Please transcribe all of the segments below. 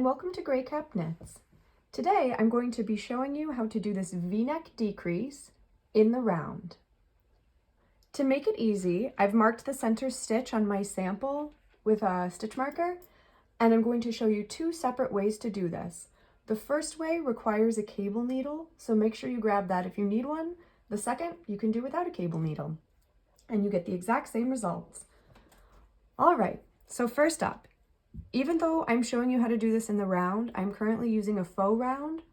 and welcome to Gray Cap Knits. Today I'm going to be showing you how to do this V-neck decrease in the round. To make it easy, I've marked the center stitch on my sample with a stitch marker, and I'm going to show you two separate ways to do this. The first way requires a cable needle, so make sure you grab that if you need one. The second, you can do without a cable needle, and you get the exact same results. All right, so first up, even though I'm showing you how to do this in the round, I'm currently using a faux round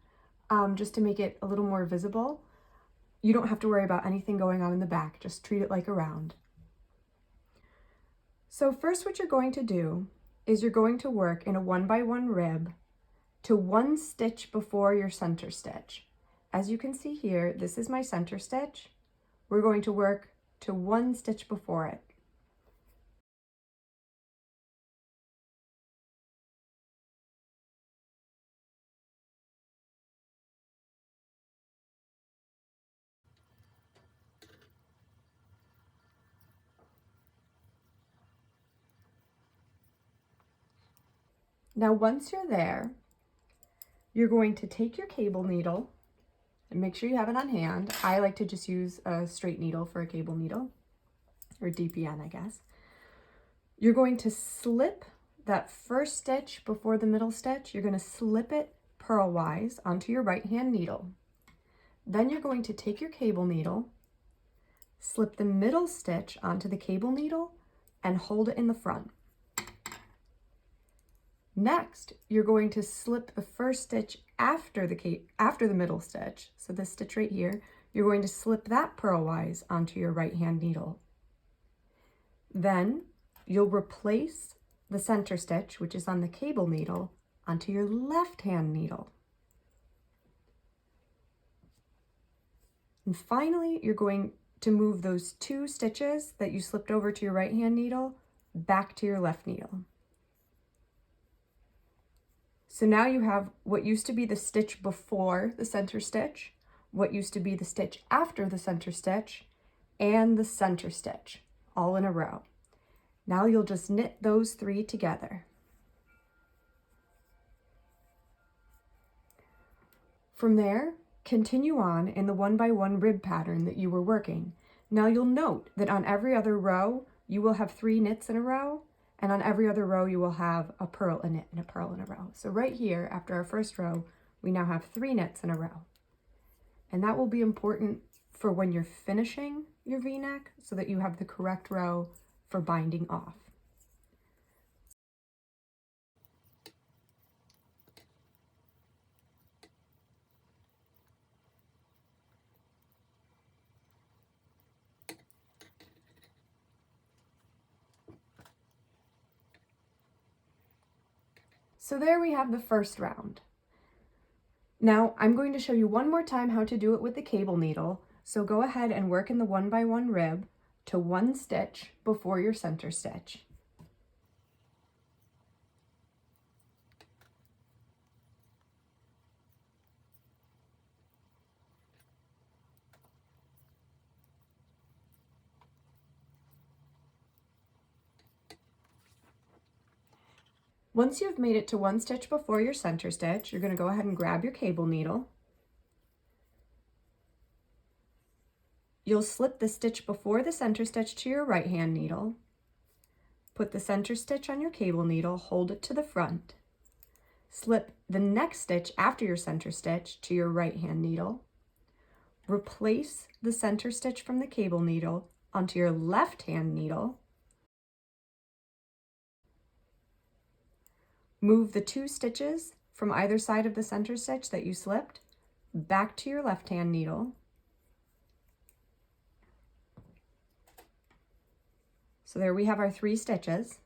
just to make it a little more visible. You don't have to worry about anything going on in the back, just treat it like a round. So first what you're going to do is you're going to work in a 1x1 rib to one stitch before your center stitch. As you can see here, this is my center stitch. We're going to work to one stitch before it. Now once you're there, you're going to take your cable needle and make sure you have it on hand. I like to just use a straight needle for a cable needle, or DPN, I guess. You're going to slip that first stitch before the middle stitch. You're going to slip it purlwise onto your right hand needle. Then you're going to take your cable needle, slip the middle stitch onto the cable needle, and hold it in the front. Next, you're going to slip the first stitch after the middle stitch. So this stitch right here, you're going to slip that purlwise onto your right hand needle. Then you'll replace the center stitch, which is on the cable needle, onto your left hand needle. And finally, you're going to move those two stitches that you slipped over to your right hand needle back to your left needle. So now you have what used to be the stitch before the center stitch, what used to be the stitch after the center stitch, and the center stitch, all in a row. Now you'll just knit those three together. From there, continue on in the 1x1 rib pattern that you were working. Now you'll note that on every other row, you will have 3 knits in a row, and on every other row, you will have a purl, a knit, and a purl in a row. So right here, after our first row, we now have 3 knits in a row. And that will be important for when you're finishing your V-neck so that you have the correct row for binding off. So there we have the first round. Now I'm going to show you one more time how to do it with the cable needle. So go ahead and work in the 1x1 rib to one stitch before your center stitch. Once you've made it to one stitch before your center stitch, you're going to go ahead and grab your cable needle. You'll slip the stitch before the center stitch to your right hand needle. Put the center stitch on your cable needle, hold it to the front. Slip the next stitch after your center stitch to your right hand needle. Replace the center stitch from the cable needle onto your left hand needle. Move the 2 stitches from either side of the center stitch that you slipped back to your left hand needle. So there we have our 3 stitches,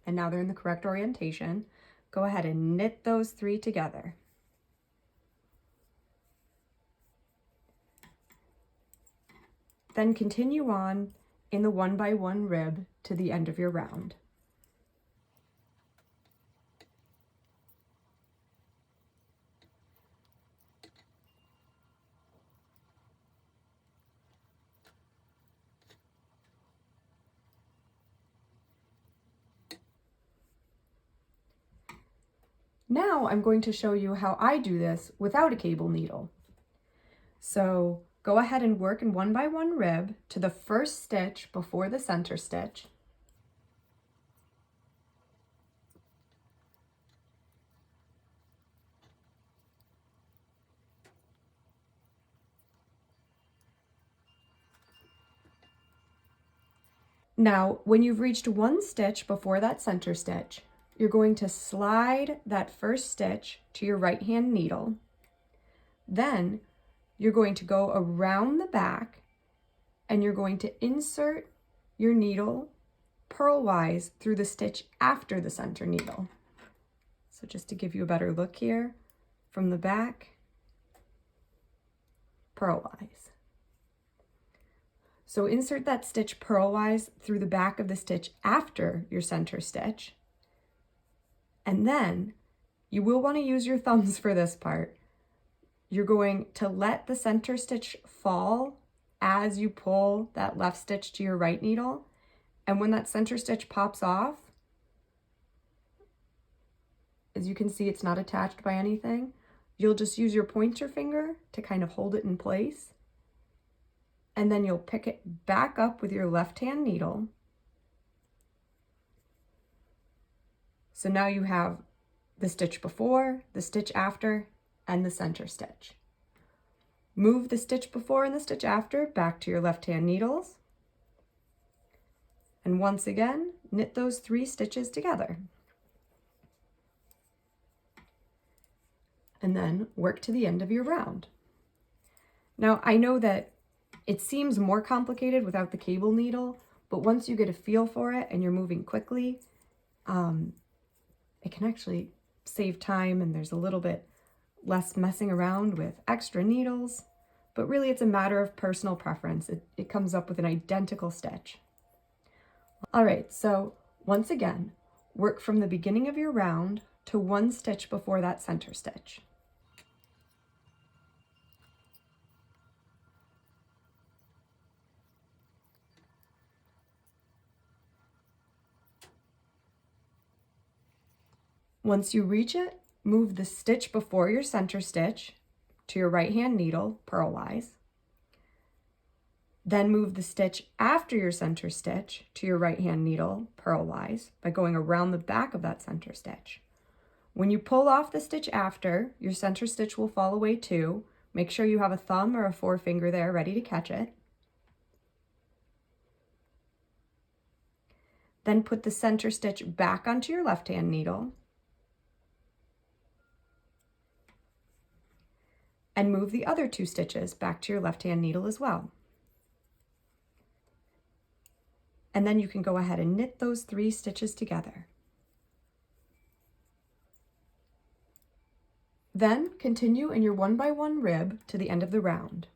and now they're in the correct orientation. Go ahead and knit those 3 together. Then continue on in the 1x1 rib to the end of your round. Now I'm going to show you how I do this without a cable needle. So go ahead and work in 1 by 1 rib to the first stitch before the center stitch. Now, when you've reached 1 stitch before that center stitch, you're going to slide that first stitch to your right hand needle. Then you're going to go around the back and you're going to insert your needle purlwise through the stitch after the center needle. So just to give you a better look here, from the back, purlwise. So insert that stitch purlwise through the back of the stitch after your center stitch. And then you will want to use your thumbs for this part. You're going to let the center stitch fall as you pull that left stitch to your right needle. And when that center stitch pops off, as you can see, it's not attached by anything. You'll just use your pointer finger to kind of hold it in place. And then you'll pick it back up with your left hand needle. So now you have the stitch before, the stitch after, and the center stitch. Move the stitch before and the stitch after back to your left hand needles. And once again, knit those 3 stitches together. And then work to the end of your round. Now, I know that it seems more complicated without the cable needle, but once you get a feel for it and you're moving quickly, it can actually save time, and there's a little bit less messing around with extra needles, but really it's a matter of personal preference. It comes up with an identical stitch. All right, so once again, work from the beginning of your round to 1 stitch before that center stitch. Once you reach it, move the stitch before your center stitch to your right hand needle purlwise. Then move the stitch after your center stitch to your right hand needle purlwise by going around the back of that center stitch. When you pull off the stitch after, your center stitch will fall away too. Make sure you have a thumb or a forefinger there ready to catch it. Then put the center stitch back onto your left hand needle and move the other 2 stitches back to your left hand needle as well. And then you can go ahead and knit those 3 stitches together. Then continue in your 1 by 1 rib to the end of the round.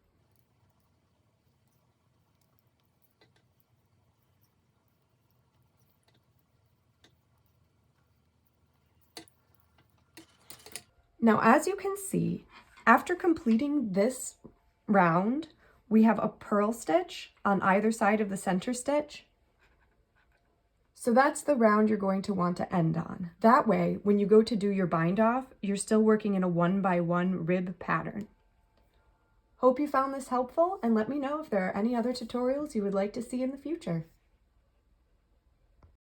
Now, as you can see, after completing this round, we have a purl stitch on either side of the center stitch. So that's the round you're going to want to end on. That way, when you go to do your bind off, you're still working in a 1 by 1 rib pattern. Hope you found this helpful, and let me know if there are any other tutorials you would like to see in the future.